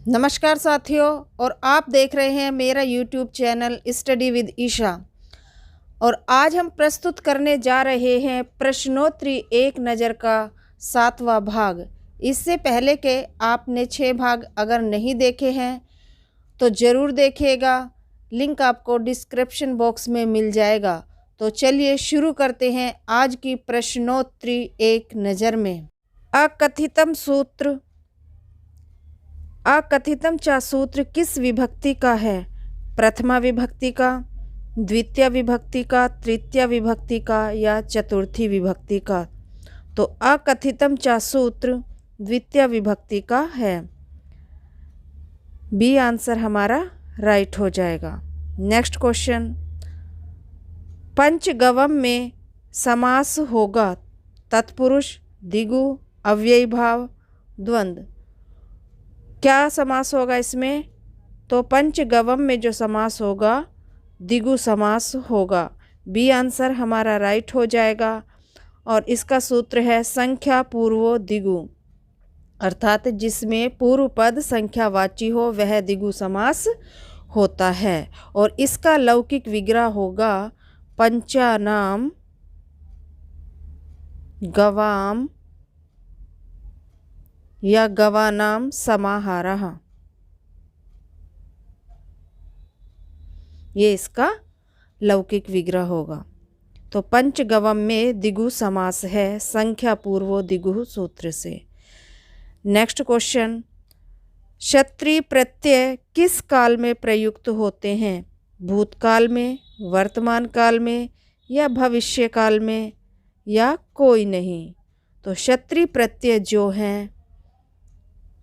नमस्कार साथियों, और आप देख रहे हैं मेरा YouTube channel study with Isha. और आज हम प्रस्तुत करने जा रहे हैं प्रश्नोत्तरी एक नज़र का 7वां भाग। इससे पहले के आपने 6 भाग अगर नहीं देखे हैं तो ज़रूर देखिएगा, लिंक आपको डिस्क्रिप्शन बॉक्स में मिल जाएगा। तो चलिए शुरू करते हैं आज की प्रश्नोत्तरी एक नज़र में। अकथितम सूत्र अकथितम चा सूत्र किस विभक्ति का है? प्रथमा विभक्ति का, द्वितीय विभक्ति का, तृतीय विभक्ति का या चतुर्थी विभक्ति का? तो अकथितम चा सूत्र द्वितीय विभक्ति का है। बी आंसर हमारा राइट हो जाएगा। नेक्स्ट क्वेश्चन, पंचगव्यम में समास होगा तत्पुरुष, द्विगु, अव्ययी भाव, द्वंद्व। क्या समास होगा इसमें? तो पंचगव्यम में जो समास होगा द्विगु समास होगा। बी आंसर हमारा राइट हो जाएगा। और इसका सूत्र है संख्या पूर्वो द्विगु, अर्थात जिसमें पूर्व पद संख्यावाची हो वह द्विगु समास होता है। और इसका लौकिक विग्रह होगा पंचानाम गवाम या गवानाम समाहारः। ये इसका लौकिक विग्रह होगा। तो पंचगव्यम में द्विगु समास है संख्या पूर्वो द्विगु सूत्र से। नेक्स्ट क्वेश्चन, क्षत्रिय प्रत्यय किस काल में प्रयुक्त होते हैं? भूतकाल में, वर्तमान काल में या भविष्य काल में या कोई नहीं? तो क्षत्रिय प्रत्यय जो हैं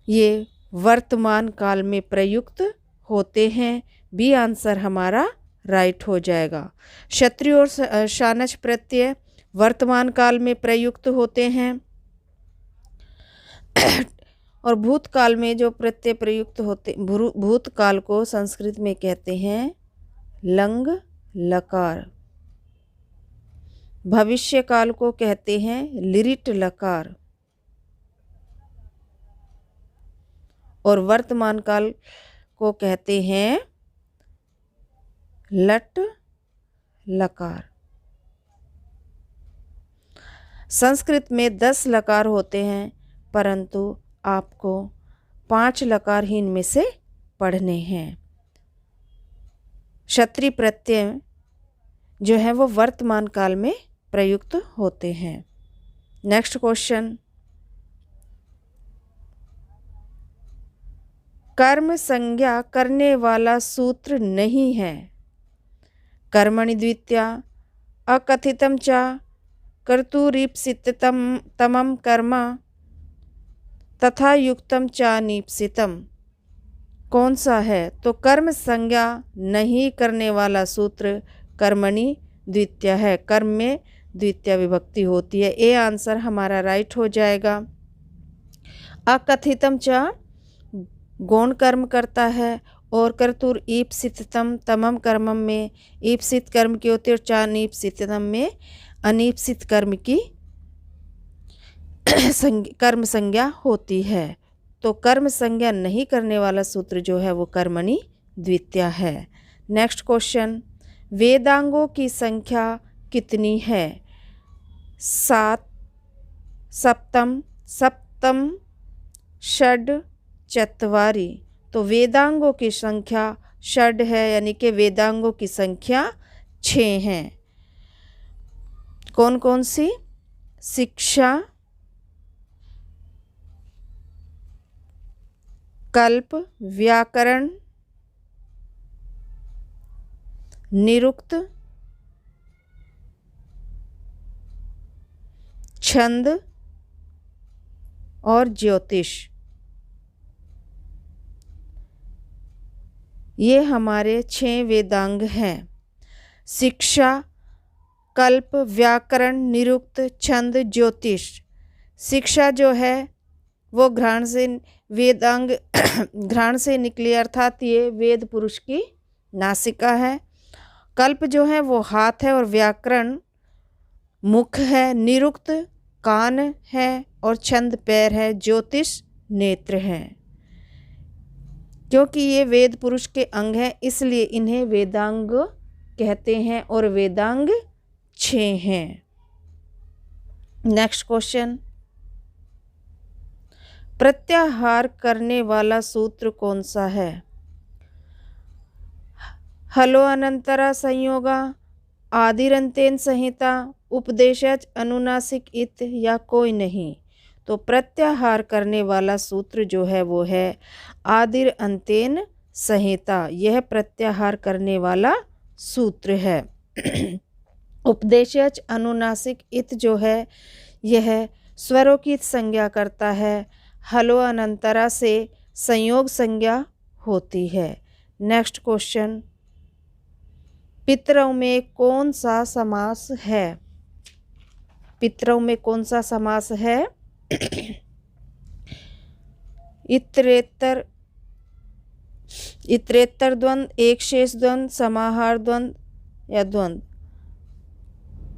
ये वर्तमान काल में प्रयुक्त होते हैं। बी आंसर हमारा राइट हो जाएगा। क्षत्रिय और शानच प्रत्यय वर्तमान काल में प्रयुक्त होते हैं। और भूतकाल में जो प्रत्यय प्रयुक्त होते, भूतकाल को संस्कृत में कहते हैं लंग लकार, भविष्य काल को कहते हैं लिरिट लकार, और वर्तमान काल को कहते हैं लट लकार। संस्कृत में 10 लकार होते हैं, परंतु आपको 5 लकार ही इनमें से पढ़ने हैं। क्षत्रिय प्रत्यय जो है वो वर्तमान काल में प्रयुक्त होते हैं। नेक्स्ट क्वेश्चन, कर्म संज्ञा करने वाला सूत्र नहीं है। कर्मणि द्वितीया, अकथितम चा, कर्तुरीप्सितम तमम कर्म, तथा युक्तम चा नीप्सितम। कौन सा है? तो कर्म संज्ञा नहीं करने वाला सूत्र कर्मणि द्वितीय है। कर्म में द्वितीय विभक्ति होती है। ए आंसर हमारा राइट हो जाएगा। अकथितम चा गौण कर्म करता है, और कर्तुर ईप्सितम तमम कर्म में ईप्सित कर्म की होती है, और चा नीप्सितम में अनीप्सित कर्म की कर्म संज्ञा होती है। तो कर्म संज्ञा नहीं करने वाला सूत्र जो है वो कर्मणि द्वितीय है। नेक्स्ट क्वेश्चन, वेदांगों की संख्या कितनी है? 7, सप्तम, सप्तम, षड, चत्वारी। तो वेदांगों की संख्या षड है, यानी कि वेदांगों की संख्या 6 हैं। कौन कौन सी? शिक्षा, कल्प, व्याकरण, निरुक्त, छंद और ज्योतिष। ये हमारे 6 वेदांग हैं। शिक्षा, कल्प, व्याकरण, निरुक्त, छंद, ज्योतिष। शिक्षा जो है वो घ्राण से वेदांग घ्राण से निकली, अर्थात ये वेद पुरुष की नासिका है। कल्प जो है वो हाथ है, और व्याकरण मुख है। निरुक्त कान है, और छंद पैर है। ज्योतिष नेत्र हैं। क्योंकि ये वेद पुरुष के अंग हैं इसलिए इन्हें वेदांग कहते हैं और वेदांग 6 हैं। नेक्स्ट क्वेश्चन, प्रत्याहार करने वाला सूत्र कौन सा है? हलो अनंतरा संयोगा, आदिरंतेन संहिता, उपदेशज अनुनासिक इत या कोई नहीं? तो प्रत्याहार करने वाला सूत्र जो है वो है आदिर अंतेन संहिता। यह प्रत्याहार करने वाला सूत्र है। उपदेशज अनुनासिक इत जो है यह स्वरों की संज्ञा करता है। हलो अनंतरा से संयोग संज्ञा होती है। नेक्स्ट क्वेश्चन, पितरों में कौन सा समास है? पितरों में कौन सा समास है? इतरेतर, इतरेतर द्वंद, एक शेष द्वंद, समाहार द्वंद या द्वंद?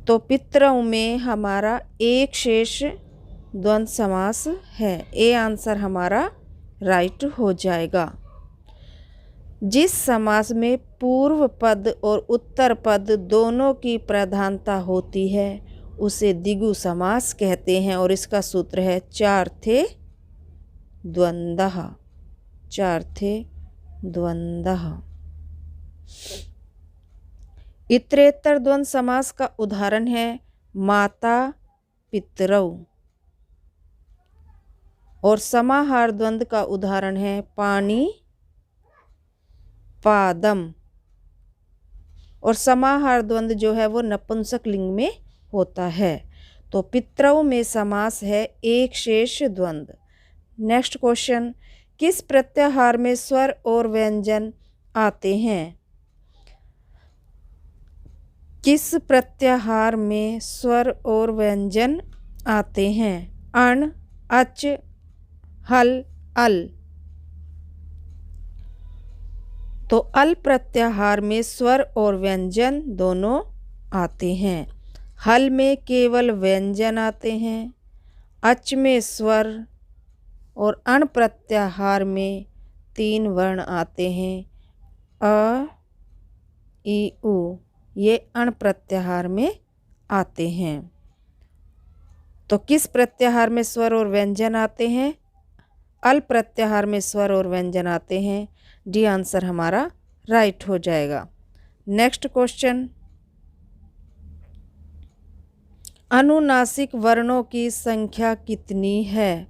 तो पितरों में हमारा एक शेष द्वंद समास है। ए आंसर हमारा राइट हो जाएगा। जिस समास में पूर्व पद और उत्तर पद दोनों की प्रधानता होती है उसे द्विगु समास कहते हैं और इसका सूत्र है चार्थे द्वंदः। चार्थे द्वंदः। इतरेतर द्वंद समास का उदाहरण है माता पितरौ और समाहार द्वंद का उदाहरण है पानी पादम। और समाहार द्वंद जो है वो नपुंसक लिंग में होता है। तो पितरों में समास है एक शेष द्वंद। नेक्स्ट क्वेश्चन, किस प्रत्याहार में स्वर और व्यंजन आते हैं? किस प्रत्याहार में स्वर और व्यंजन आते हैं? अण, अच, हल, अल। तो अल प्रत्याहार में स्वर और व्यंजन दोनों आते हैं। हल में केवल व्यंजन आते हैं। अच में स्वर और अण प्रत्याहार में 3 वर्ण आते हैं अ, ई, उ। ये अण प्रत्याहार में आते हैं। तो किस प्रत्याहार में स्वर और व्यंजन आते हैं? अल प्रत्याहार में स्वर और व्यंजन आते हैं। डी आंसर हमारा राइट हो जाएगा। नेक्स्ट क्वेश्चन, अनुनासिक वर्णों की संख्या कितनी है?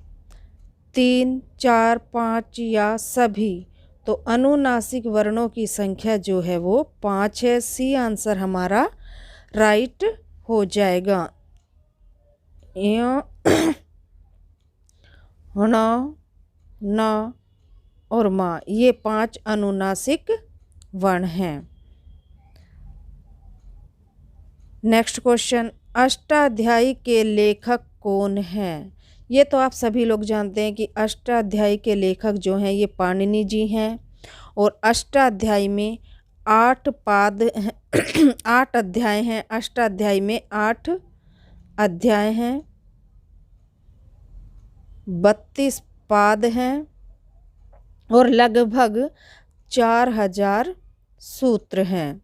3, 4, 5 या सभी? तो अनुनासिक वर्णों की संख्या जो है वो 5 है। सी आंसर हमारा राइट हो जाएगा। न, न और मा, ये 5 अनुनासिक वर्ण हैं। नेक्स्ट क्वेश्चन, अष्टाध्यायी के लेखक कौन हैं? ये तो आप सभी लोग जानते हैं कि अष्टाध्यायी के लेखक जो हैं ये पाणिनि जी हैं और अष्टाध्यायी में 8 पाद 8 अध्याय हैं। अष्टाध्यायी में 8 अध्याय हैं, 32 पाद हैं और लगभग 4000 सूत्र हैं।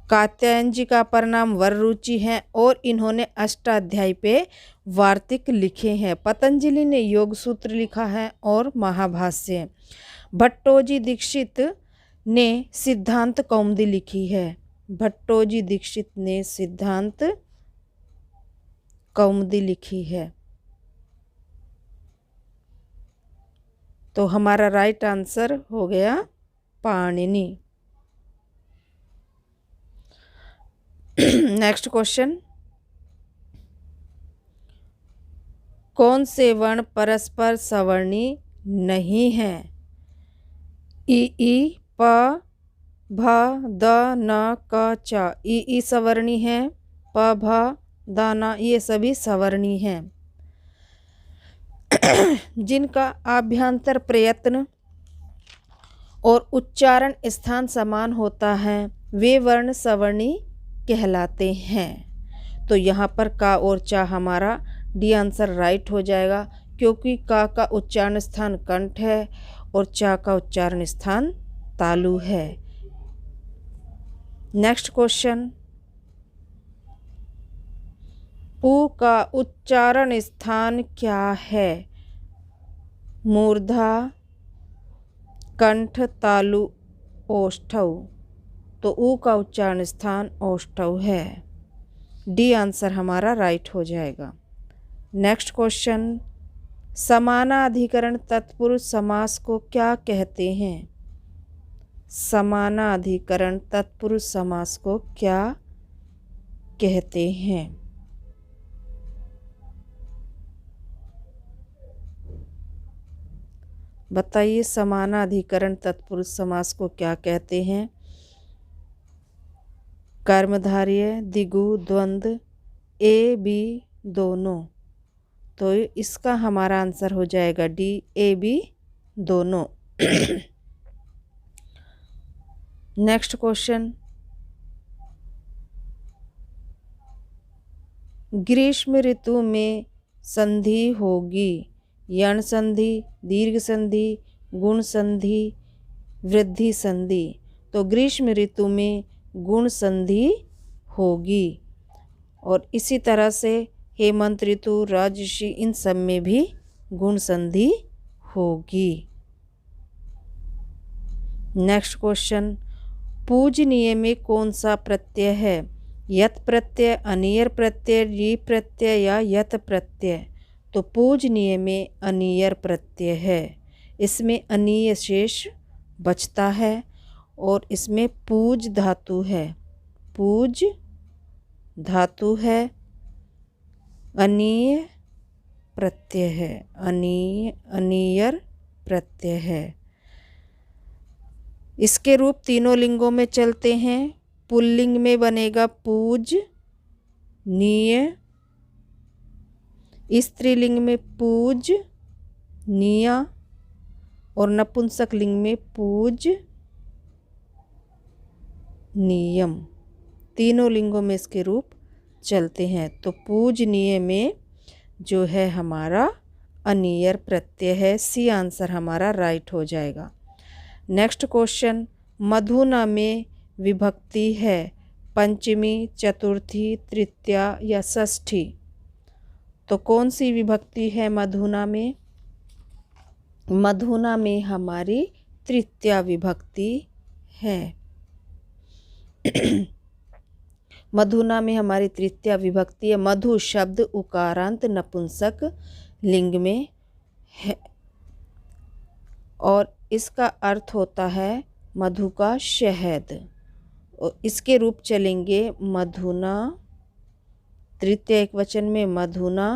कात्यायन जी का परनाम वररुचि है और इन्होंने अष्टाध्यायी पे वार्तिक लिखे हैं। पतंजलि ने योग सूत्र लिखा है और महाभाष्य। भट्टोजी दीक्षित ने सिद्धांत कौमुदी लिखी है। भट्टोजी दीक्षित ने सिद्धांत कौमुदी लिखी है। तो हमारा राइट आंसर हो गया पाणिनि। नेक्स्ट क्वेश्चन, कौन से वर्ण परस्पर सवर्णी नहीं हैं? ई, प, भ, द, न, क, च। ई सवर्णी है, प, भ, द, न ये सभी सवर्णी हैं। जिनका आभ्यंतर प्रयत्न और उच्चारण स्थान समान होता है वे वर्ण सवर्णी कहलाते हैं। तो यहाँ पर का और चा हमारा डी आंसर राइट हो जाएगा क्योंकि का उच्चारण स्थान कंठ है और चा का उच्चारण स्थान तालु है। नेक्स्ट क्वेश्चन, उ का उच्चारण स्थान क्या है? मूर्धा, कंठ, तालु, ओष्ठव। तो उ का उच्चारण स्थान ओष्ठव है। डी आंसर हमारा राइट हो जाएगा। नेक्स्ट क्वेश्चन, समानाधिकरण तत्पुरुष समास को क्या कहते हैं? समानाधिकरण तत्पुरुष समास को क्या कहते हैं? बताइए, समानाधिकरण तत्पुरुष समास को क्या कहते हैं? कर्मधारय, द्विगु, द्वंद्व, ए बी दोनों। तो इसका हमारा आंसर हो जाएगा डी, ए बी दोनों। नेक्स्ट क्वेश्चन, ग्रीष्म ऋतु में संधि होगी। यण संधि, दीर्घ संधि, गुण संधि, वृद्धि संधि। तो ग्रीष्म ऋतु में गुण संधि होगी और इसी तरह से हेमंत ऋतु, राजर्षि, इन सब में भी गुण संधि होगी। नेक्स्ट क्वेश्चन, पूजनीय में कौन सा प्रत्यय है? यत प्रत्यय, अनियर प्रत्यय, री प्रत्यय या यत प्रत्यय? तो पूजनीय में अनियर प्रत्यय है। इसमें अनीय शेष बचता है और इसमें पूज धातु है। पूज धातु है, अनीय प्रत्यय है, अनियर प्रत्यय है। इसके रूप तीनों लिंगों में चलते हैं। पुल्लिंग में बनेगा पूज नीय, स्त्रीलिंग में पूज निया और नपुंसक लिंग में पूज नियम। तीनों लिंगों में इसके रूप चलते हैं। तो पूजनीय में जो है हमारा अनियर प्रत्यय है। सी आंसर हमारा राइट हो जाएगा। नेक्स्ट क्वेश्चन, मधुना में विभक्ति है पंचमी, चतुर्थी, तृतीया या षष्ठी? तो कौन सी विभक्ति है मधुना में? मधुना में हमारी तृतीया विभक्ति है। मधुना में हमारी तृतीया विभक्ति है। मधु शब्द उकारांत नपुंसक लिंग में है और इसका अर्थ होता है मधु का शहद। और इसके रूप चलेंगे मधुना, तृतीय एक वचन में मधुना,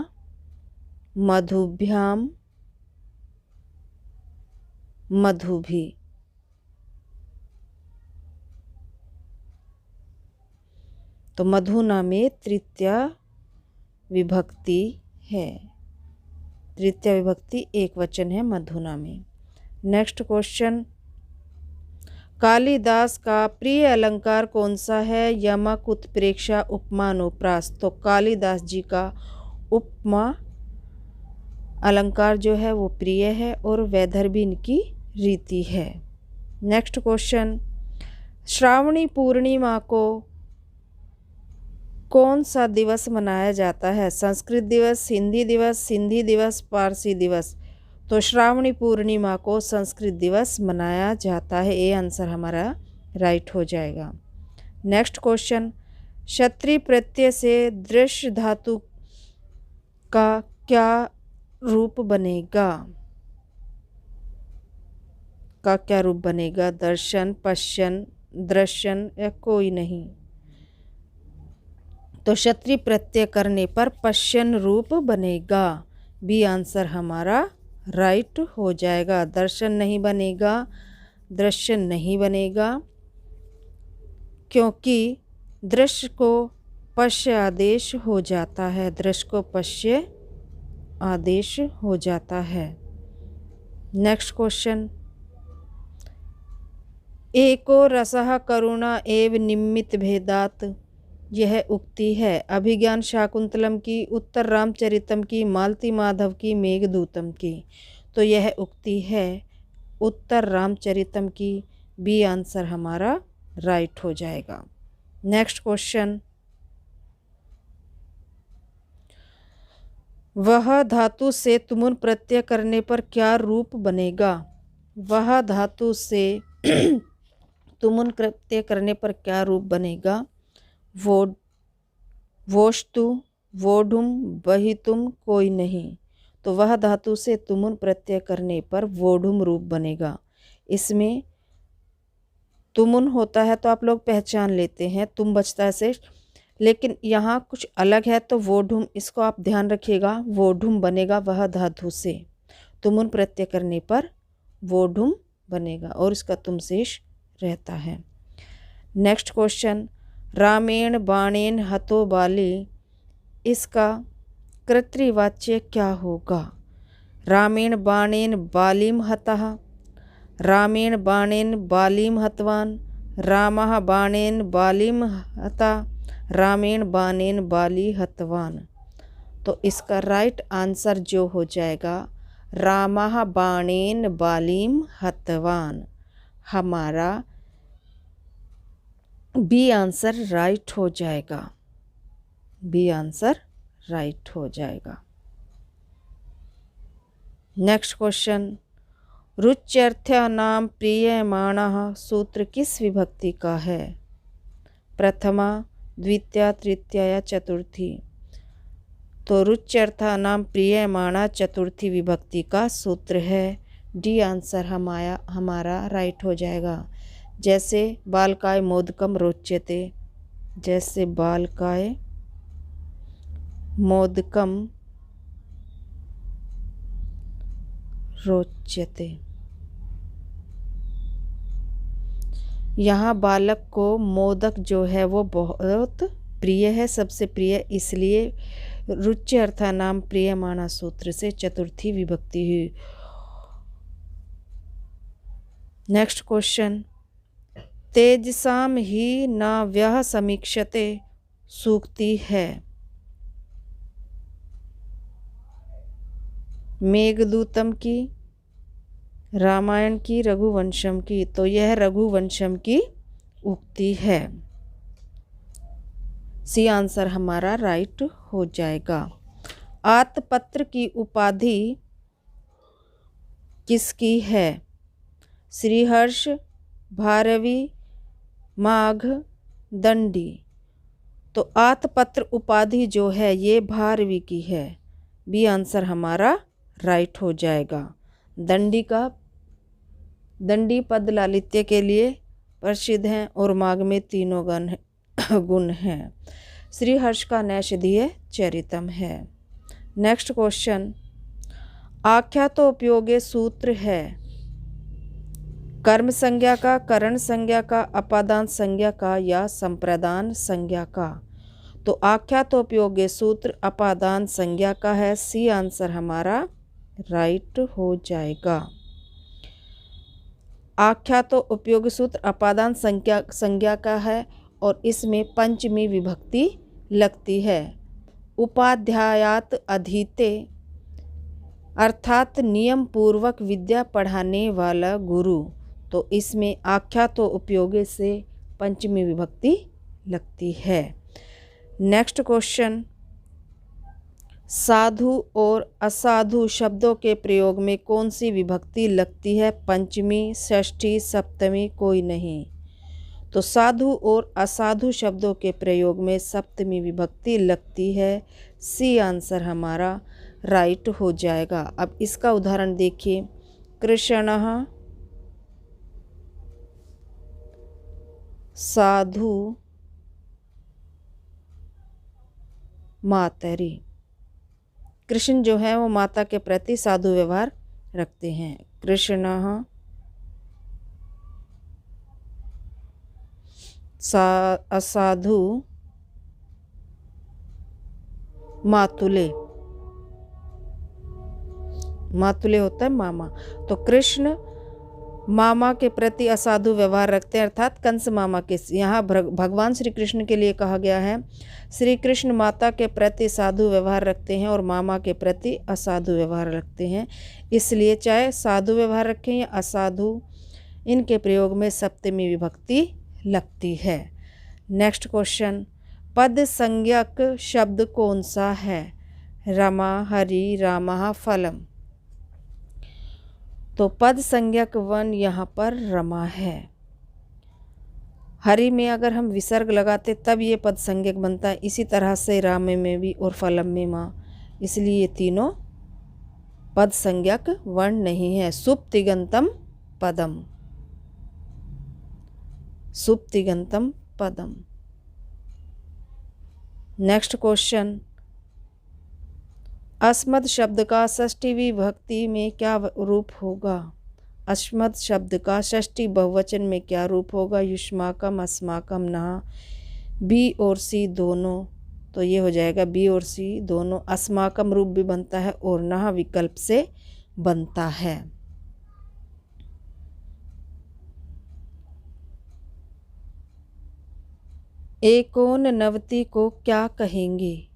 मधुभ्याम, मधुभी। तो मधुना में तृतीया विभक्ति है। तृतीया विभक्ति एक वचन है मधुना में। नेक्स्ट क्वेश्चन, कालिदास का प्रिय अलंकार कौन सा है? यमक, उत्प्रेक्षा, उपमा, अनुप्रास। तो कालिदास जी का उपमा अलंकार जो है वो प्रिय है और वैदर्भी इनकी रीति है। नेक्स्ट क्वेश्चन, श्रावणी पूर्णिमा को कौन सा दिवस मनाया जाता है? संस्कृत दिवस, हिंदी दिवस, सिंधी दिवस, पारसी दिवस। तो श्रावणी पूर्णिमा को संस्कृत दिवस मनाया जाता है। ये आंसर हमारा राइट हो जाएगा। नेक्स्ट क्वेश्चन, क्षत्रिय प्रत्यय से दृश्य धातु का क्या रूप बनेगा? का क्या रूप बनेगा? दर्शन, पश्यन, दृश्यन या कोई नहीं? तो क्षत्रिय प्रत्यय करने पर पश्यन रूप बनेगा। बी आंसर हमारा राइट हो जाएगा। दर्शन नहीं बनेगा, दृश्य नहीं बनेगा, क्योंकि दृश्य को पश्य आदेश हो जाता है। दृश्य को पश्य आदेश हो जाता है। नेक्स्ट क्वेश्चन, एको रसः करुणा एव निमित्त भेदात। यह उक्ति है। अभिज्ञान शाकुंतलम की, उत्तर रामचरितम की, मालती माधव की, मेघदूतम की। तो यह उक्ति है उत्तर रामचरितम की। बी आंसर हमारा राइट हो जाएगा। नेक्स्ट क्वेश्चन, वह धातु से तुमुन प्रत्यय करने पर क्या रूप बनेगा? वह धातु से तुमुन प्रत्यय करने पर क्या रूप बनेगा? वो, वोस्तु, वोढुम, वहितुम, कोई नहीं। तो वह धातु से तुमुन प्रत्यय करने पर वोढुम रूप बनेगा। इसमें तुमुन होता है तो आप लोग पहचान लेते हैं, तुम बचता है शेष, लेकिन यहाँ कुछ अलग है तो वोढुम, इसको आप ध्यान रखिएगा। वोढुम बनेगा वह धातु से, तुमुन प्रत्यय करने पर वोढुम बनेगा और इसका तुम शेष रहता है। नेक्स्ट क्वेश्चन, रामेण बाणेन हतो बाली, इसका कर्तृवाच्य क्या होगा? रामेण बाणेन बालिम हतः, रामेण बाणेन बालिम हतवान, रामः बाणेन बालिम हता, रामेण बाणेन बाली हतवान। तो इसका राइट आंसर जो हो जाएगा रामः बाणेन बालिम हतवान, हमारा बी आंसर राइट हो जाएगा। बी आंसर राइट हो जाएगा। नेक्स्ट क्वेश्चन, रुच्यर्थ्यानां प्रीयमाणः सूत्र किस विभक्ति का है? प्रथमा, द्वितीया, तृतीया या चतुर्थी? तो रुच्यर्थानां प्रीयमाणा चतुर्थी विभक्ति का सूत्र है। डी आंसर हमारा राइट हो जाएगा। जैसे बालकाय मोदकम रोच्यते, जैसे बालकाय मोदकम रोच्यते। यहाँ बालक को मोदक जो है वो बहुत प्रिय है, सबसे प्रिय, इसलिए रुच्य अर्थानाम प्रियमाणा सूत्र से चतुर्थी विभक्ति हुई। नेक्स्ट क्वेश्चन, तेजसाम ही न व्यह समीक्षते सूक्ति है। मेघदूतम की, रामायण की, रघुवंशम की? तो यह रघुवंशम की उक्ति है। सी आंसर हमारा राइट हो जाएगा। आतपत्र की उपाधि किसकी है? श्रीहर्ष, भारवी, माघ, दंडी? तो आतपत्र उपाधि जो है ये भारवी की है। बी आंसर हमारा राइट हो जाएगा। दंडी पद लालित्य के लिए प्रसिद्ध हैं और माघ में तीनों गुण हैं। श्रीहर्ष का नैषधीय चरितम है। नेक्स्ट क्वेश्चन, आख्यातो उपयोगे सूत्र है कर्म संज्ञा का, करण संज्ञा का, अपादान संज्ञा का या संप्रदान संज्ञा का? तो आख्यातोपयोगी सूत्र अपादान संज्ञा का है। सी आंसर हमारा राइट हो जाएगा। आख्यातो उपयोगी सूत्र अपादान संज्ञा का है और इसमें पंचमी विभक्ति लगती है। उपाध्यायात अधीते अर्थात नियम पूर्वक विद्या पढ़ाने वाला गुरु। तो इसमें आख्यातो उपयोगी से पंचमी विभक्ति लगती है। नेक्स्ट क्वेश्चन, साधु और असाधु शब्दों के प्रयोग में कौन सी विभक्ति लगती है? पंचमी, षष्ठी, सप्तमी, कोई नहीं। तो साधु और असाधु शब्दों के प्रयोग में सप्तमी विभक्ति लगती है। सी आंसर हमारा राइट हो जाएगा। अब इसका उदाहरण देखिए, कृष्णः साधु मातरी। कृष्ण जो है वो माता के प्रति साधु व्यवहार रखते हैं। कृष्णः असाधु मातुले, मातुले होता है मामा। तो कृष्ण मामा के प्रति असाधु व्यवहार रखते हैं, अर्थात कंस मामा के। यहाँ भगवान श्री कृष्ण के लिए कहा गया है श्री कृष्ण माता के प्रति साधु व्यवहार रखते हैं और मामा के प्रति असाधु व्यवहार रखते हैं। इसलिए चाहे साधु व्यवहार रखें या असाधु, इनके प्रयोग में सप्तमी विभक्ति लगती है। नेक्स्ट क्वेश्चन, पद संज्ञक शब्द कौन सा है? रमा, हरि, रामः, फलम। तो पद संज्ञक वन यहाँ पर रमा है। हरि में अगर हम विसर्ग लगाते तब ये पद संज्ञक बनता है, इसी तरह से राम में भी और फलम में माँ, इसलिए ये तीनों पद संज्ञक वर्ण नहीं है। सुप्तिगंतम पदम, सुप्तिगंतम पदम। नेक्स्ट क्वेश्चन, अस्मद शब्द का षष्ठी विभक्ति में क्या रूप होगा? अस्मद शब्द का षष्ठी बहुवचन में क्या रूप होगा? युष्माकम, अस्माकम, नहा, बी और सी दोनों, तो ये हो जाएगा बी और सी दोनों। अस्माकम रूप भी बनता है और नहा विकल्प से बनता है। एकोननवति को क्या कहेंगे?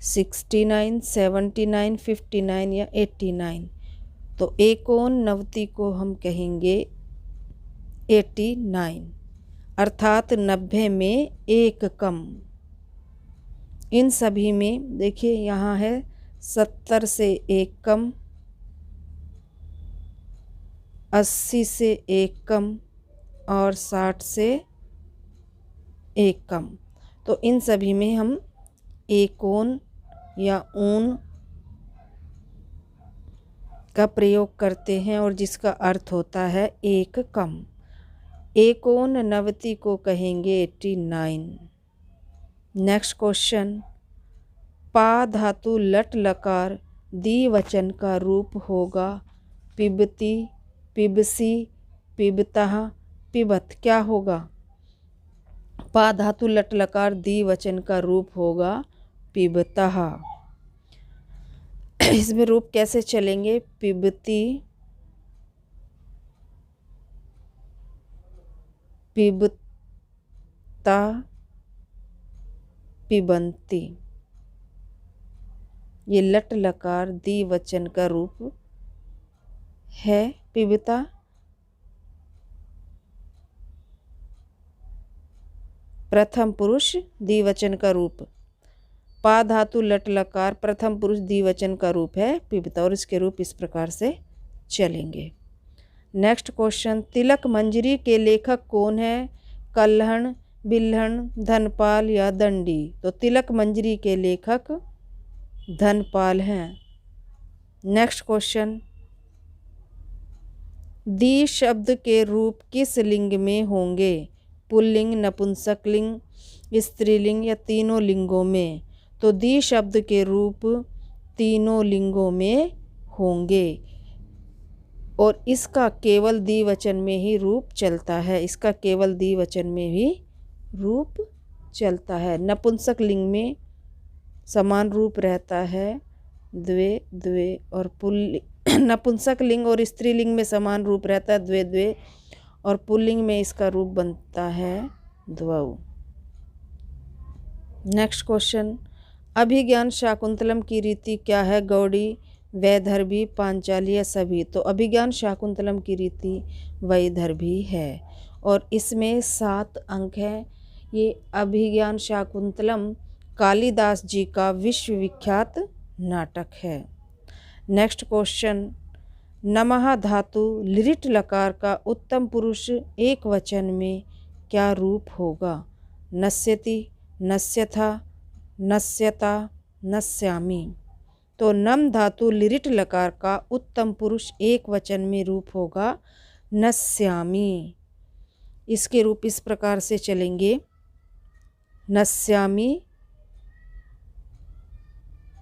69, 79, 59 या 89? तो एकोननवति को हम कहेंगे 89, अर्थात 90 में एक कम। इन सभी में देखिए यहाँ है 70 से एक कम, 80 से एक कम और 60 से एक कम। तो इन सभी में हम एकोन या ऊन का प्रयोग करते हैं और जिसका अर्थ होता है एक कम। एकोननवति को कहेंगे 89। नेक्स्ट क्वेश्चन, पा धातु लट लकार द्विवचन का रूप होगा? पिबती, पिबसी, पिबतः, पिबत। क्या होगा? पा धातु लट लकार द्विवचन का रूप होगा पिबतः। इसमें रूप कैसे चलेंगे? पिबती, पिबता, पिबंती। ये लट लकार द्विवचन का रूप है पिबता। प्रथम पुरुष द्विवचन का रूप। पा धातु लट लकार प्रथम पुरुष द्विवचन का रूप है पिबता और इसके रूप इस प्रकार से चलेंगे। नेक्स्ट क्वेश्चन, तिलक मंजरी के लेखक कौन है? कल्हण, बिल्हण, धनपाल या दंडी? तो तिलक मंजरी के लेखक धनपाल हैं। नेक्स्ट क्वेश्चन, दी शब्द के रूप किस लिंग में होंगे? पुल्लिंग, नपुंसकलिंग, स्त्रीलिंग या तीनों लिंगों में? तो दी शब्द के रूप तीनों लिंगों में होंगे और इसका केवल द्विवचन में ही रूप चलता है। इसका केवल द्विवचन में ही रूप चलता है। नपुंसक लिंग में समान रूप रहता है द्वे द्वे और पुल्लिंग। नपुंसक लिंग और स्त्रीलिंग में समान रूप रहता है द्वे द्वे और पुल्लिंग में इसका रूप बनता है द्वौ। नेक्स्ट क्वेश्चन, अभिज्ञान शाकुंतलम की रीति क्या है? गौड़ी, वैदर्भी, पांचाली या सभी? तो अभिज्ञान शाकुंतलम की रीति वैदर्भी है और इसमें 7 अंक हैं। ये अभिज्ञान शाकुंतलम कालिदास जी का विश्वविख्यात नाटक है। नेक्स्ट क्वेश्चन, नमः धातु लिरिट लकार का उत्तम पुरुष एक वचन में क्या रूप होगा? नश्यति, नश्यथा, नश्यता, नश्यामि। तो नम धातु लिरिट लकार का उत्तम पुरुष एक वचन में रूप होगा नश्यामि। इसके रूप इस प्रकार से चलेंगे, नश्यामि,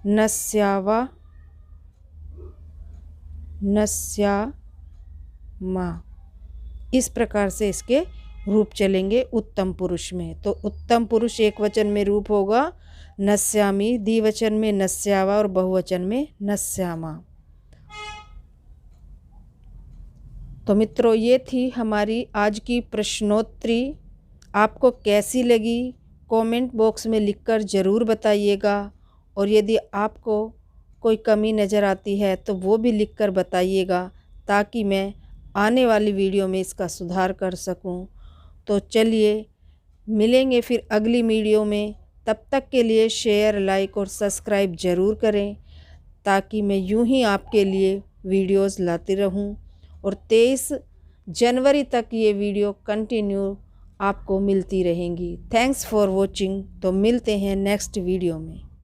नश्यावा, नश्यामा। इस प्रकार से इसके रूप चलेंगे उत्तम पुरुष में। तो उत्तम पुरुष एक वचन में रूप होगा नश्यामि, द्विवचन में नश्यावा और बहुवचन में नश्यामा। तो मित्रों, ये थी हमारी आज की प्रश्नोत्तरी। आपको कैसी लगी कमेंट बॉक्स में लिखकर ज़रूर बताइएगा, और यदि आपको कोई कमी नज़र आती है तो वो भी लिखकर बताइएगा, ताकि मैं आने वाली वीडियो में इसका सुधार कर सकूं। तो चलिए मिलेंगे फिर अगली वीडियो में। तब तक के लिए शेयर, लाइक और सब्सक्राइब ज़रूर करें, ताकि मैं यूं ही आपके लिए वीडियोस लाती रहूं। और 23 जनवरी तक ये वीडियो कंटिन्यू आपको मिलती रहेंगी। Thanks for watching. तो मिलते हैं नेक्स्ट वीडियो में।